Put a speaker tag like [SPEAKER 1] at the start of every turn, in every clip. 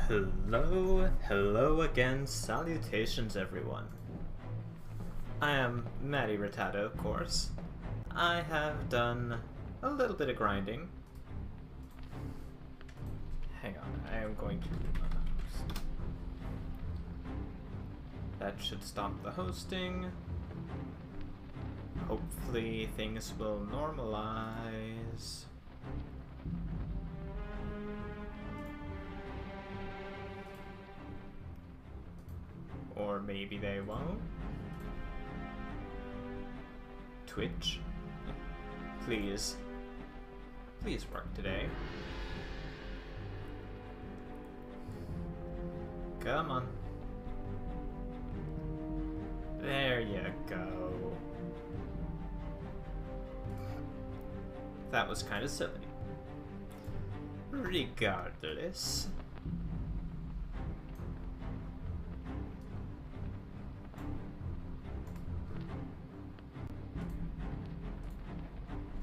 [SPEAKER 1] Hello again, salutations everyone. I am Matty Rattado, of course. I have done a little bit of grinding. Hang on, I am going to host. That should stop the hosting. Hopefully things will normalize. Or maybe they won't. Twitch, please work today. Come on. There you go. That was kind of silly. Regardless.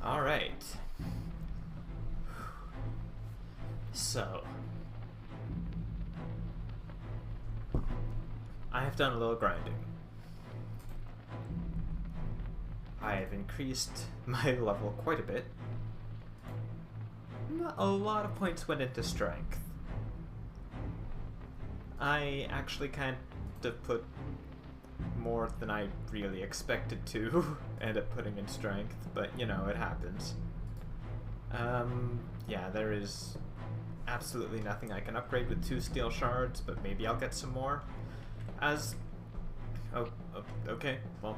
[SPEAKER 1] Alright. So, I have done a little grinding. I have increased my level quite a bit. A lot of points went into strength. I actually kind of put more than I really expected to end up putting in strength, but you know, it happens. Yeah, there is absolutely nothing I can upgrade with 2 steel shards, but maybe I'll get some more. Okay, well.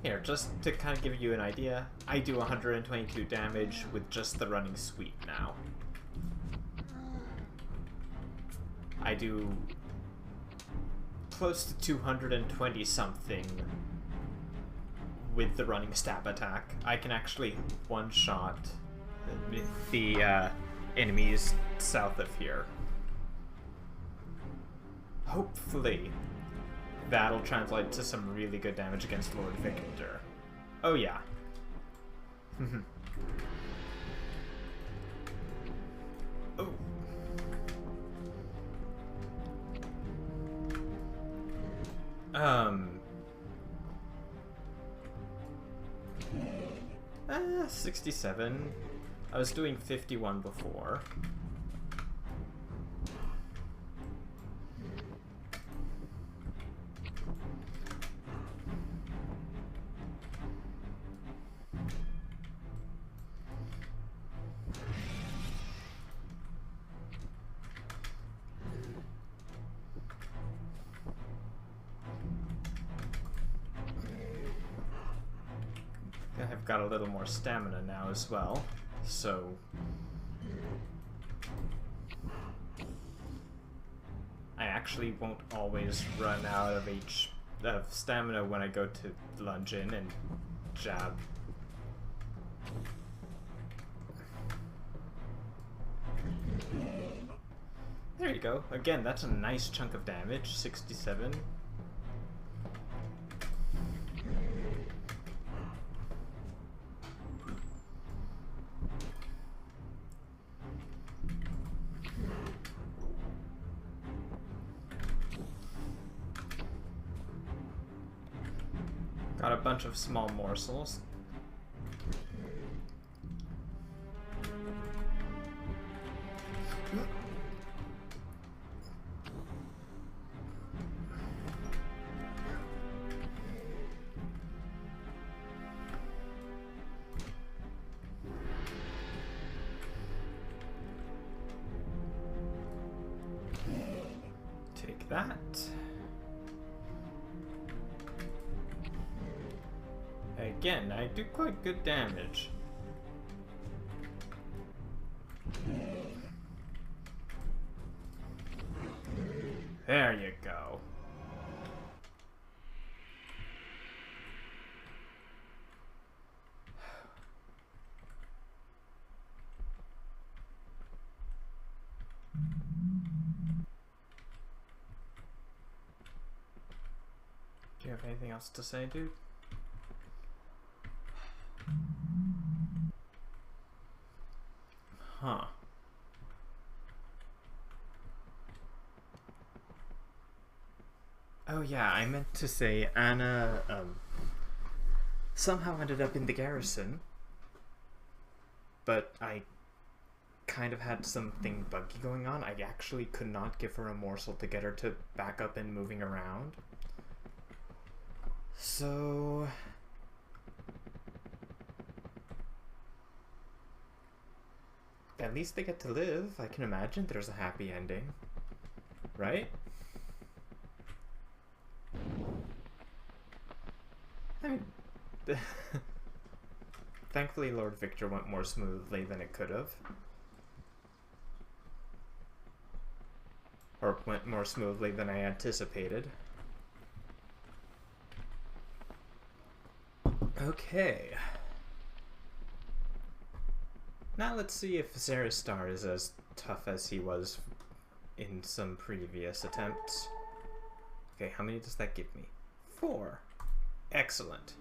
[SPEAKER 1] Here, just to kind of give you an idea, I do 122 damage with just the running sweep now. I do close to 220 something with the running stab attack. I can actually one-shot the enemies south of here. Hopefully that'll translate to some really good damage against Lord Victor. Oh yeah. Oh. 67. I was doing 51 before. I've got a little more stamina now as well, so I actually won't always run out of stamina when I go to lunge in and jab. There you go. Again, that's a nice chunk of damage, 67. Got a bunch of small morsels. Take that. Again, I do quite good damage. There you go. Do you have anything else to say, dude? Huh. Oh yeah, I meant to say Anna somehow ended up in the garrison, but I kind of had something buggy going on. I actually could not give her a morsel to get her to back up and moving around. So at least they get to live. I can imagine there's a happy ending, right? I mean, thankfully Lord Victor went more smoothly than it could have. Or went more smoothly than I anticipated. Okay. Now let's see if Zeristar is as tough as he was in some previous attempts. Okay, how many does that give me? 4. Excellent.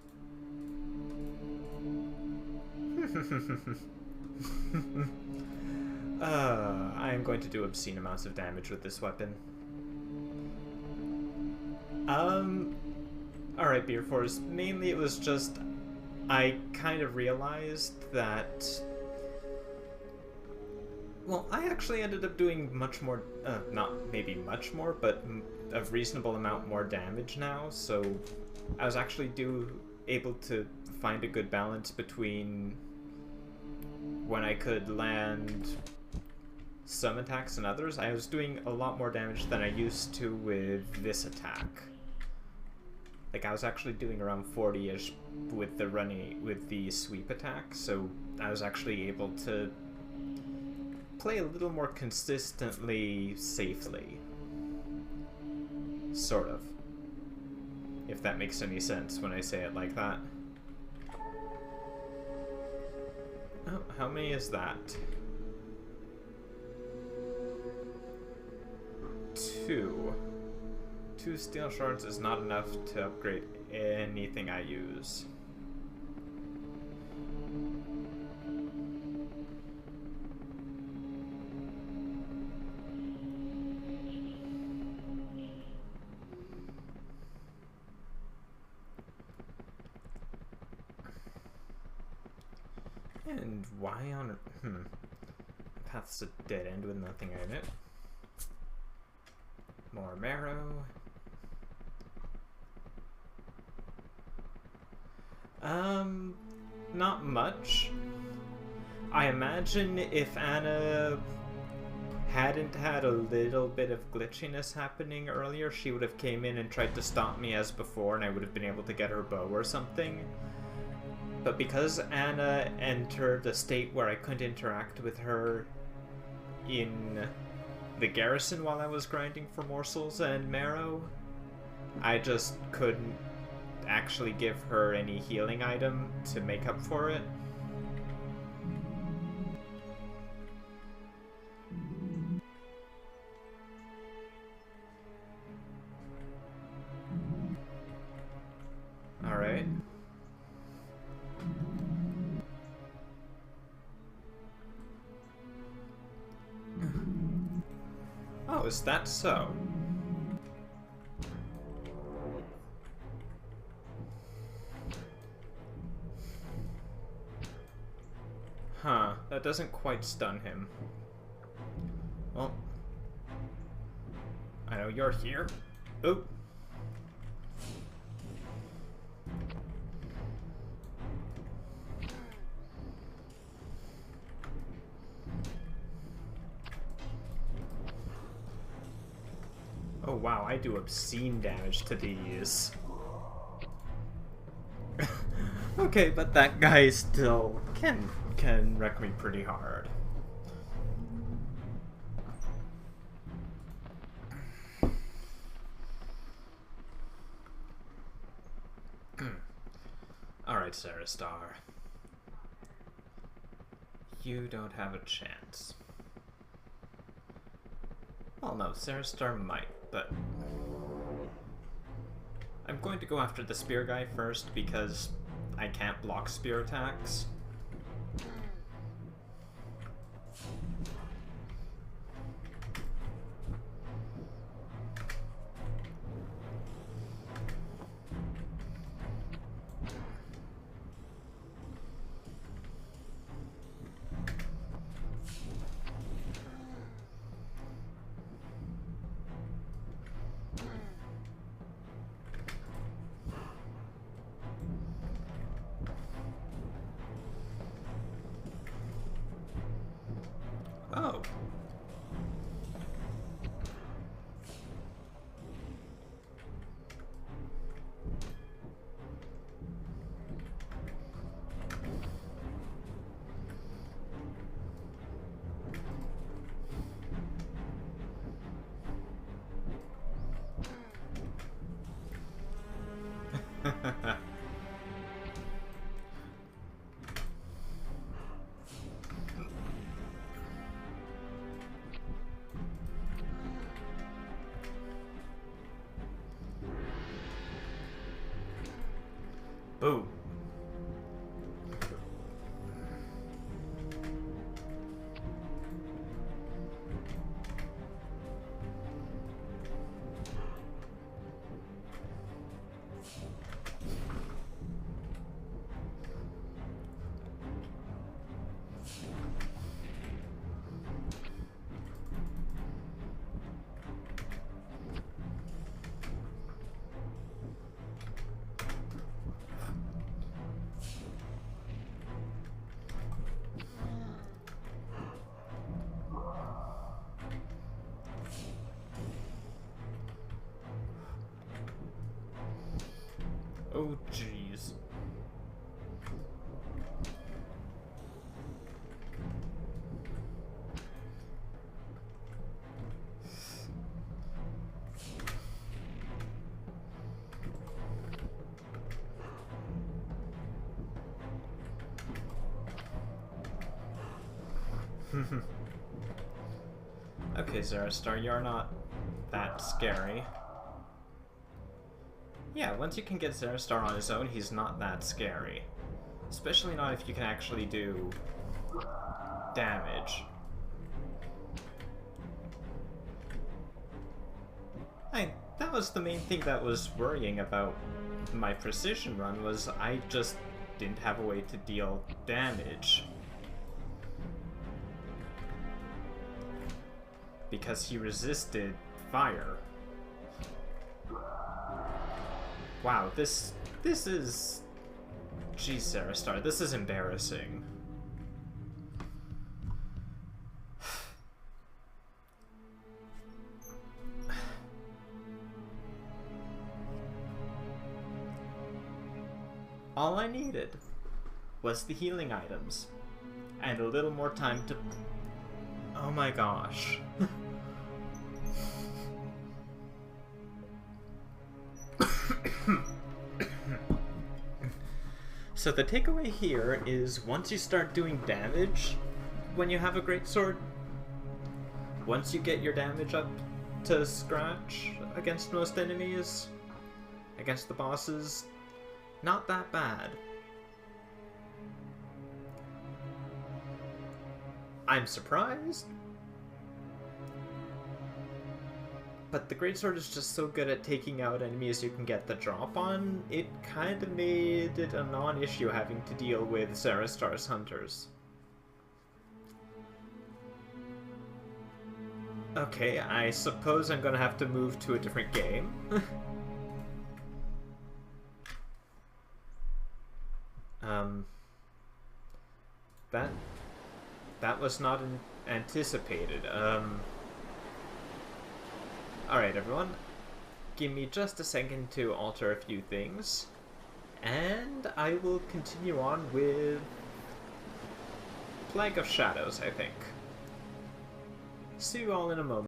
[SPEAKER 1] I am going to do obscene amounts of damage with this weapon. Alright, Beer Force. Mainly it was just I kind of realized that... Well, I actually ended up doing much more, not maybe much more, but a reasonable amount more damage now, so I was actually able to find a good balance between when I could land some attacks and others. I was doing a lot more damage than I used to with this attack. Like, I was actually doing around 40-ish with the sweep attack, so I was actually able to play a little more consistently safely. Sort of. If that makes any sense when I say it like that. Oh, how many is that? 2. 2 steel shards is not enough to upgrade anything I use. And why on... Path's a dead end with nothing in it. More marrow. Not much. I imagine if Anna hadn't had a little bit of glitchiness happening earlier, she would have came in and tried to stop me as before, and I would have been able to get her bow or something. But because Anna entered a state where I couldn't interact with her in the garrison while I was grinding for morsels and marrow, I just couldn't actually give her any healing item to make up for it. Alright. Oh, is that so? Huh, that doesn't quite stun him. Well, I know you're here. Oop. Oh wow, I do obscene damage to these. Okay, but that guy still can wreck me pretty hard. Alright, Zeristar. You don't have a chance. Well, no, Zeristar might, but I'm going to go after the spear guy first because I can't block spear attacks. Oh. Boom. Oh, jeez. Okay, Zarastar, you're not that scary. Yeah, once you can get Zarastar on his own, he's not that scary. Especially not if you can actually do damage. That was the main thing that was worrying about my precision run, was I just didn't have a way to deal damage. Because he resisted fire. Wow, this is... Jeez, Zarastar, this is embarrassing. All I needed was the healing items. And a little more time to... Oh my gosh. So the takeaway here is, once you start doing damage when you have a greatsword, once you get your damage up to scratch against most enemies, against the bosses, not that bad. I'm surprised, but the greatsword is just so good at taking out enemies you can get the drop on, it kind of made it a non-issue having to deal with Zarastar's hunters. Okay, I suppose I'm gonna have to move to a different game. That was not anticipated. Alright, everyone. Give me just a second to alter a few things, and I will continue on with Plague of Shadows, I think. See you all in a moment.